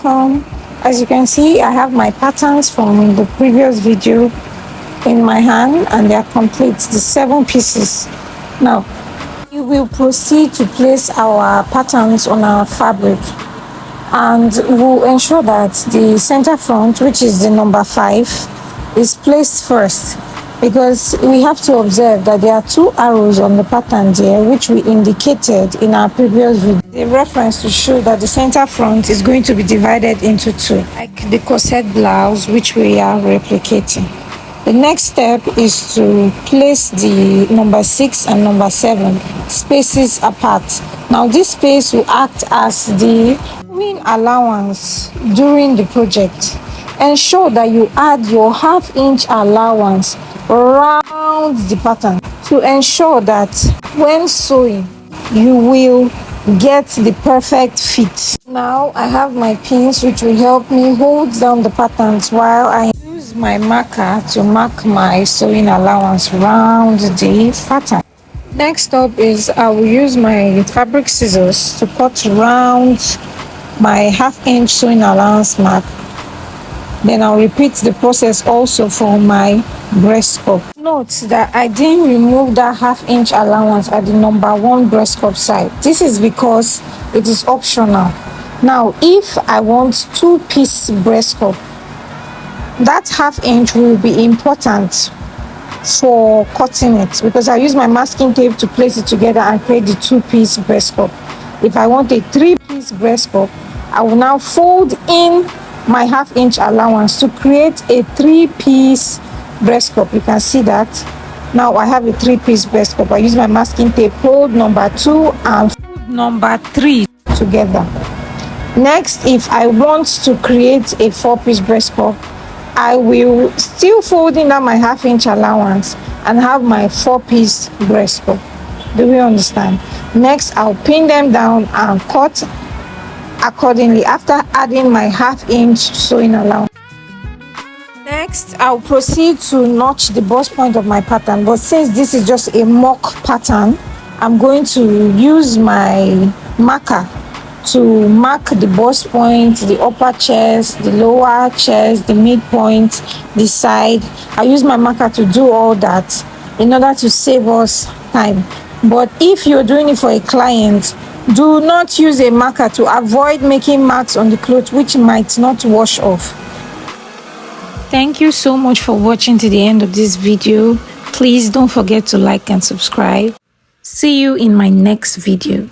welcome. As you can see, I have my patterns from the previous video in my hand and they are complete, the 7 pieces. Now we will proceed to place our patterns on our fabric, and we'll ensure that the center front, which is the number 5, is placed first, because we have to observe that there are 2 arrows on the pattern here, which we indicated in our previous video, the reference to show that the center front is going to be divided into 2, like the corset blouse, which we are replicating. The next step is to place the number 6 and number 7 spaces apart. Now this space will act as the sewing allowance during the project. Ensure that you add your 1/2 inch allowance around the pattern to ensure that when sewing you will get the perfect fit. Now I have my pins which will help me hold down the patterns while I use my marker to mark my sewing allowance around the pattern. Next up is I will use my fabric scissors to cut around my 1/2 inch sewing allowance mark. Then I'll repeat the process also for my breast cup. Note that I didn't remove that 1/2 inch allowance at the number 1 breast cup side. This is because it is optional. Now if I want 2-piece breast cup, that 1/2 inch will be important for cutting it, because I use my masking tape to place it together and create the 2-piece breast cup. If I want a 3-piece breast cup, I will now fold in my 1/2 inch allowance to create a 3-piece breast cup. You can see that now I have a 3-piece breast cup. I use my masking tape, fold number 2 and fold number 3 together. Next, if I want to create a 4-piece breast cup, I will still fold in my 1/2 inch allowance and have my 4-piece breast cup. Do we understand? Next, I'll pin them down and cut accordingly after adding my 1/2 inch sewing allowance. Next, I'll proceed to notch the bust point of my pattern, but since this is just a mock pattern, I'm going to use my marker to mark the bust point, the upper chest, the lower chest, the midpoint, the side. I use my marker to do all that in order to save us time. But if you're doing it for a client, do not use a marker to avoid making marks on the cloth which might not wash off. Thank you so much for watching to the end of this video. Please don't forget to like and subscribe. See you in my next video.